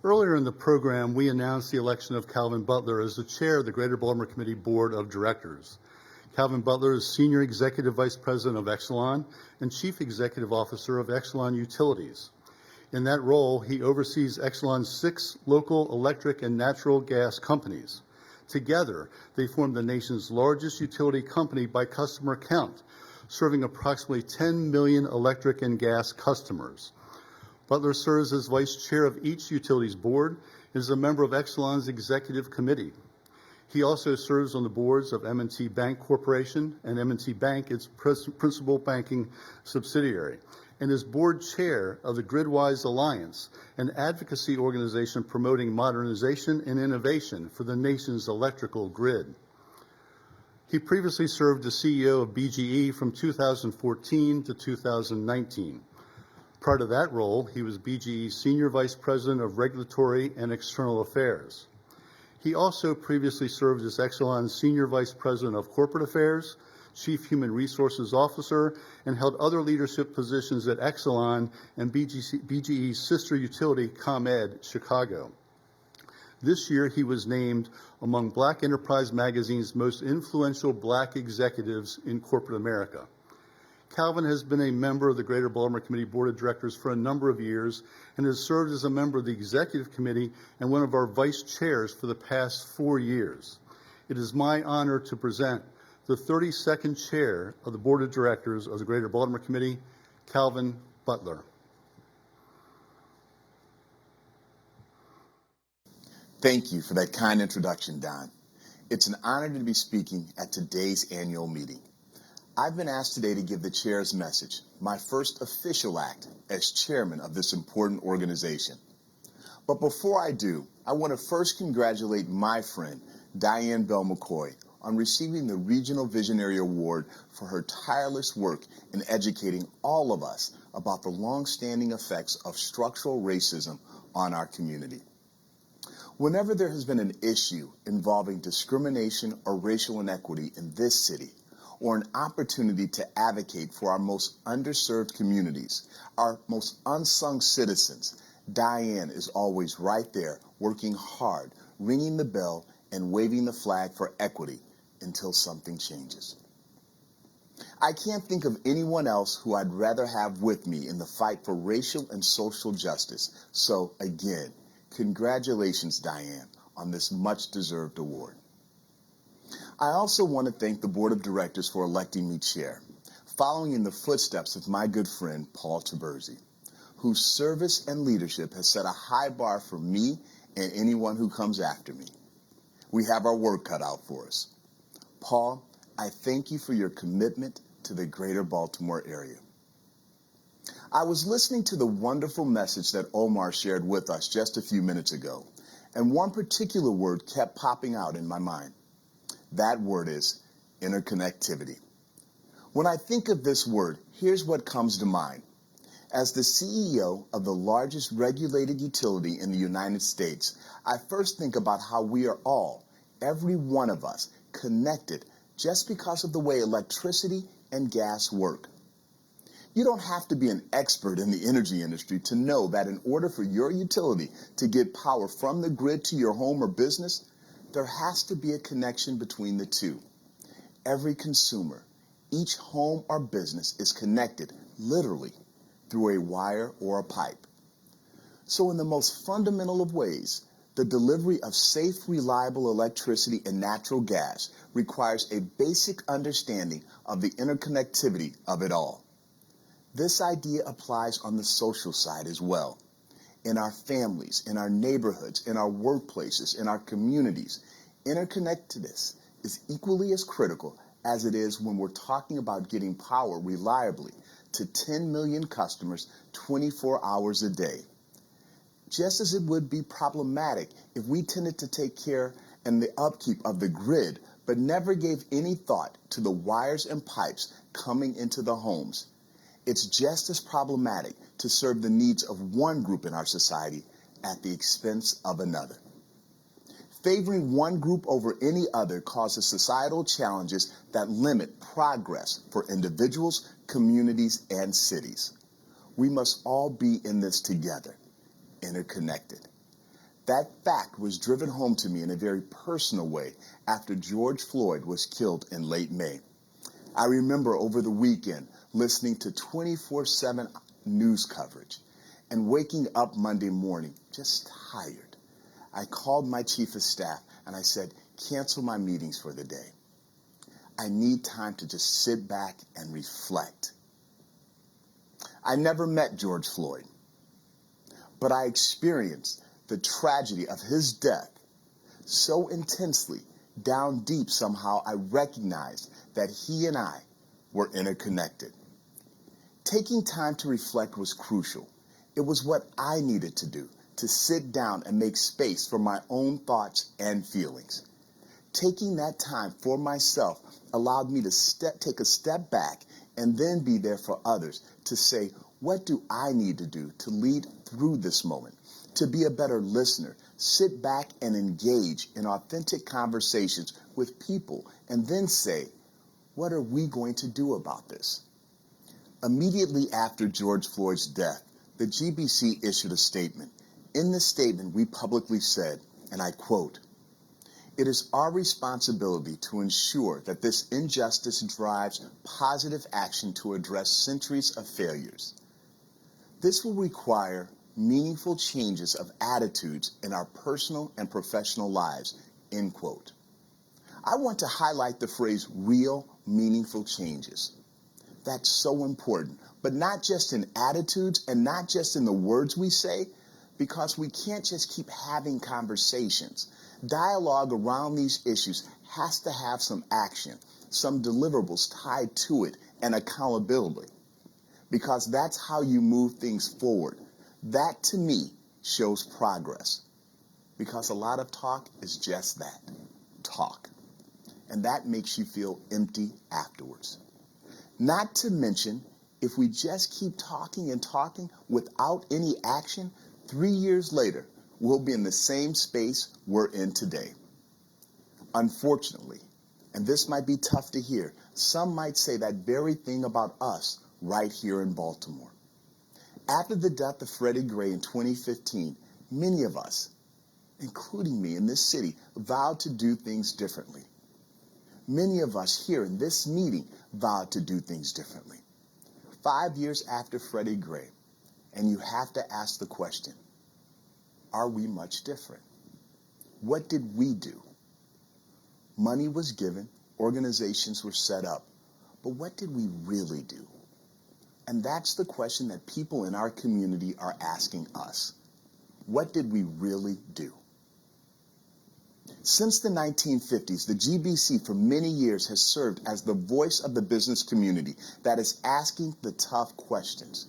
Earlier in the program, we announced the election of Calvin Butler as the chair of the Greater Baltimore Committee Board of Directors. Calvin Butler is Senior Executive Vice President of Exelon and Chief Executive Officer of Exelon Utilities. In that role, he oversees Exelon's 6 local electric and natural gas companies. Together, they form the nation's largest utility company by customer count, serving approximately 10 million electric and gas customers. Butler serves as vice chair of each utilities board and is a member of Exelon's executive committee. He also serves on the boards of M&T Bank Corporation and M&T Bank, its principal banking subsidiary, and is board chair of the Gridwise Alliance, an advocacy organization promoting modernization and innovation for the nation's electrical grid. He previously served as CEO of BGE from 2014 to 2019. Prior to that role, he was BGE's Senior Vice President of Regulatory and External Affairs. He also previously served as Exelon's Senior Vice President of Corporate Affairs, Chief Human Resources Officer, and held other leadership positions at Exelon and BGE's sister utility, ComEd, Chicago. This year, he was named among Black Enterprise Magazine's most influential Black executives in corporate America. Calvin has been a member of the Greater Baltimore Committee Board of Directors for a number of years and has served as a member of the Executive Committee and one of our vice chairs for the past 4 years. It is my honor to present the 32nd chair of the Board of Directors of the Greater Baltimore Committee, Calvin Butler. Thank you for that kind introduction, Don. It's an honor to be speaking at today's annual meeting. I've been asked today to give the chair's message, my first official act as chairman of this important organization. But before I do, I want to first congratulate my friend, Diane Bell McCoy, on receiving the Regional Visionary Award for her tireless work in educating all of us about the long-standing effects of structural racism on our community. Whenever there has been an issue involving discrimination or racial inequity in this city, or an opportunity to advocate for our most underserved communities, our most unsung citizens, Diane is always right there, working hard, ringing the bell, and waving the flag for equity until something changes. I can't think of anyone else who I'd rather have with me in the fight for racial and social justice. So again, congratulations, Diane, on this much-deserved award. I also want to thank the Board of Directors for electing me chair, following in the footsteps of my good friend, Paul Taberzi, whose service and leadership has set a high bar for me and anyone who comes after me. We have our work cut out for us. Paul, I thank you for your commitment to the greater Baltimore area. I was listening to the wonderful message that Omar shared with us just a few minutes ago, and one particular word kept popping out in my mind. That word is interconnectivity. When I think of this word, here's what comes to mind. As the CEO of the largest regulated utility in the United States, I first think about how we are all, every one of us, connected just because of the way electricity and gas work. You don't have to be an expert in the energy industry to know that in order for your utility to get power from the grid to your home or business, there has to be a connection between the two. Every consumer, each home or business is connected, literally, through a wire or a pipe. So in the most fundamental of ways, the delivery of safe, reliable electricity and natural gas requires a basic understanding of the interconnectivity of it all. This idea applies on the social side as well. In our families, in our neighborhoods, in our workplaces, in our communities, interconnectedness is equally as critical as it is when we're talking about getting power reliably to 10 million customers 24 hours a day. Just as it would be problematic if we tended to take care and the upkeep of the grid, but never gave any thought to the wires and pipes coming into the homes, it's just as problematic to serve the needs of one group in our society at the expense of another. Favoring one group over any other causes societal challenges that limit progress for individuals, communities, and cities. We must all be in this together, interconnected. That fact was driven home to me in a very personal way after George Floyd was killed in late May. I remember over the weekend listening to 24/7 news coverage and waking up Monday morning just tired. I called my chief of staff and I said, cancel my meetings for the day. I need time to just sit back and reflect. I never met George Floyd, but I experienced the tragedy of his death so intensely, down deep somehow I recognized that he and I were interconnected. Taking time to reflect was crucial. It was what I needed to do, to sit down and make space for my own thoughts and feelings. Taking that time for myself allowed me to take a step back and then be there for others to say, what do I need to do to lead through this moment, to be a better listener, sit back and engage in authentic conversations with people, and then say, what are we going to do about this? Immediately after George Floyd's death, the GBC issued a statement. In this statement, we publicly said, and I quote, "It is our responsibility to ensure that this injustice drives positive action to address centuries of failures. This will require meaningful changes of attitudes in our personal and professional lives," end quote. I want to highlight the phrase real, meaningful changes. That's so important, but not just in attitudes and not just in the words we say, because we can't just keep having conversations. Dialogue around these issues has to have some action, some deliverables tied to it, and accountability, because that's how you move things forward. That, to me, shows progress, because a lot of talk is just that, talk. And that makes you feel empty afterwards. Not to mention, if we just keep talking and talking without any action, 3 years later, we'll be in the same space we're in today. Unfortunately, and this might be tough to hear, some might say that very thing about us right here in Baltimore. After the death of Freddie Gray in 2015, many of us, including me in this city, vowed to do things differently. Many of us here in this meeting vowed to do things differently. 5 years after Freddie Gray, and you have to ask the question, are we much different? What did we do? Money was given, organizations were set up, but what did we really do? And that's the question that people in our community are asking us. What did we really do? Since the 1950s, the GBC for many years has served as the voice of the business community that is asking the tough questions.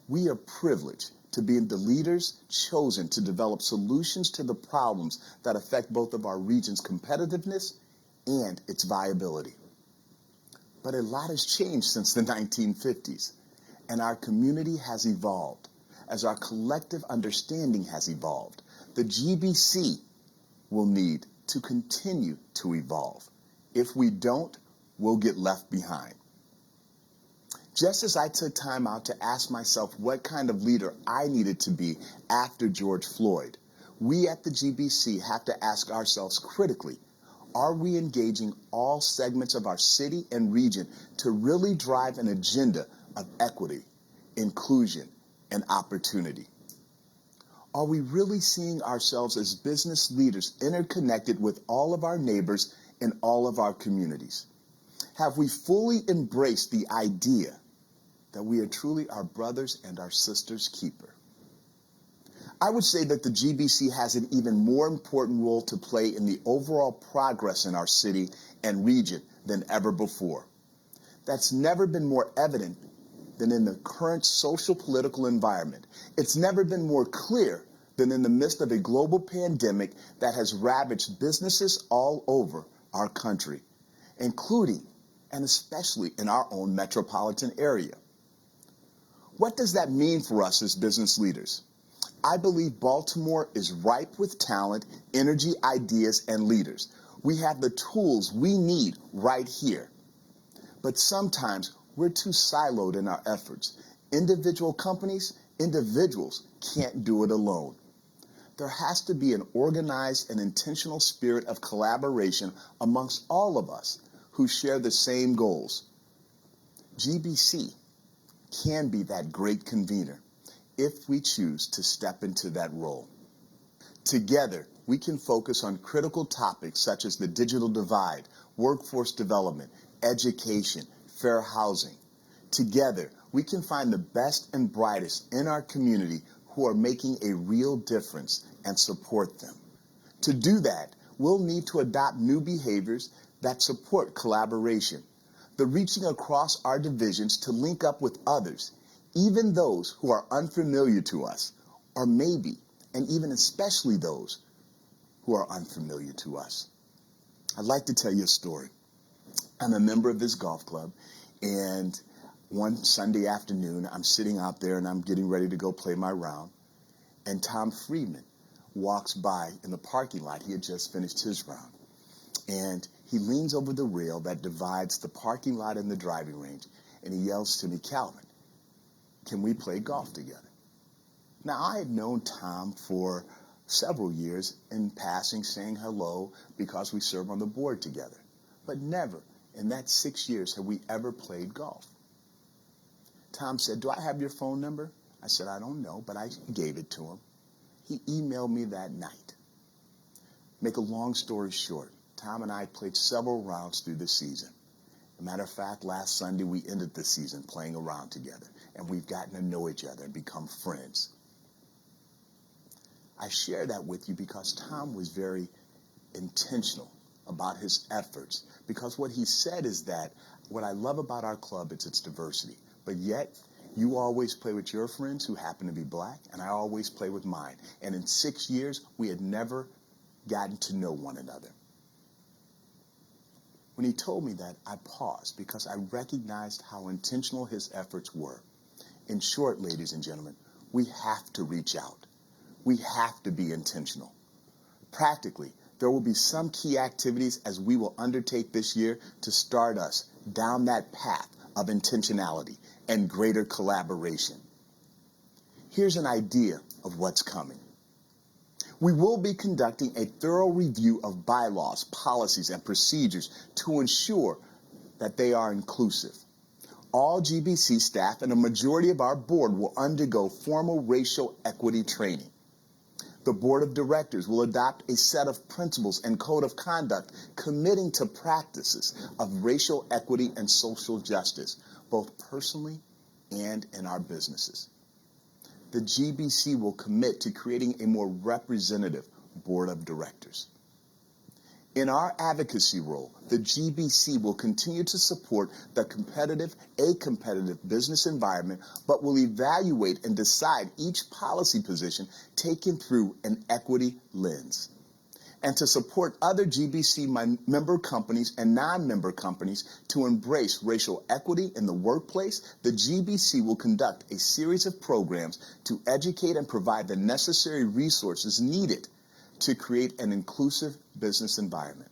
We are privileged to be the leaders chosen to develop solutions to the problems that affect both of our region's competitiveness and its viability. But a lot has changed since the 1950s, and our community has evolved. As our collective understanding has evolved, the GBC will need to continue to evolve. If we don't, we'll get left behind. Just as I took time out to ask myself what kind of leader I needed to be after George Floyd, we at the GBC have to ask ourselves critically, are we engaging all segments of our city and region to really drive an agenda of equity, inclusion, and opportunity? Are we really seeing ourselves as business leaders interconnected with all of our neighbors in all of our communities? Have we fully embraced the idea that we are truly our brothers and our sisters' keeper? I would say that the GBC has an even more important role to play in the overall progress in our city and region than ever before. That's never been more evident than in the current social political environment. It's never been more clear than in the midst of a global pandemic that has ravaged businesses all over our country, including and especially in our own metropolitan area. What does that mean for us as business leaders? I believe Baltimore is ripe with talent, energy, ideas, and leaders. We have the tools we need right here. But sometimes we're too siloed in our efforts. Individuals can't do it alone. There has to be an organized and intentional spirit of collaboration amongst all of us who share the same goals. GBC can be that great convener if we choose to step into that role. Together, we can focus on critical topics such as the digital divide, workforce development, education, fair housing. Together, we can find the best and brightest in our community who are making a real difference and support them. To do that, we'll need to adopt new behaviors that support collaboration, the reaching across our divisions to link up with others, even those who are unfamiliar to us, or maybe, and even especially those who are unfamiliar to us. I'd like to tell you a story. I'm a member of this golf club, and one Sunday afternoon, I'm sitting out there and I'm getting ready to go play my round, and Tom Friedman walks by in the parking lot. He had just finished his round, and he leans over the rail that divides the parking lot and the driving range, and he yells to me, "Calvin, can we play golf together?" Now, I had known Tom for several years in passing, saying hello because we serve on the board together, but never in that 6 years have we ever played golf. Tom said, "Do I have your phone number?" I said, "I don't know," but I gave it to him. He emailed me that night. Make a long story short, Tom and I played several rounds through the season. As a matter of fact, last Sunday we ended the season playing a round together, and we've gotten to know each other and become friends. I share that with you because Tom was very intentional about his efforts, because what he said is that what I love about our club is its diversity, but yet you always play with your friends who happen to be black, and I always play with mine. And in 6 years, we had never gotten to know one another. When he told me that, I paused because I recognized how intentional his efforts were. In short, ladies and gentlemen, we have to reach out. We have to be intentional. Practically, there will be some key activities as we will undertake this year to start us down that path of intentionality and greater collaboration. Here's an idea of what's coming. We will be conducting a thorough review of bylaws, policies, and procedures to ensure that they are inclusive. All GBC staff and a majority of our board will undergo formal racial equity training. The board of directors will adopt a set of principles and code of conduct committing to practices of racial equity and social justice, both personally and in our businesses. The GBC will commit to creating a more representative board of directors. In our advocacy role, the GBC will continue to support the competitive business environment, but will evaluate and decide each policy position taken through an equity lens. And to support other GBC member companies and non-member companies to embrace racial equity in the workplace, the GBC will conduct a series of programs to educate and provide the necessary resources needed to create an inclusive business environment.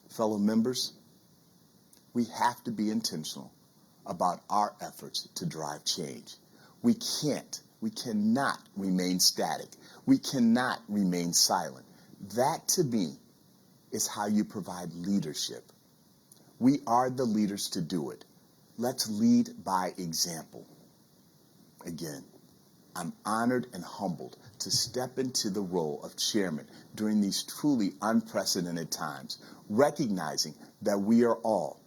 Fellow members, we have to be intentional about our efforts to drive change. We cannot remain static. We cannot remain silent. That, to me, is how you provide leadership. We are the leaders to do it. Let's lead by example. Again, I'm honored and humbled to step into the role of chairman during these truly unprecedented times, recognizing that we are all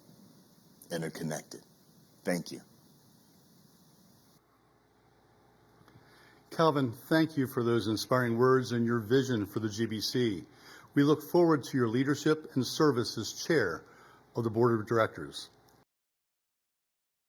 interconnected. Thank you. Calvin, thank you for those inspiring words and your vision for the GBC. We look forward to your leadership and service as chair of the board of directors.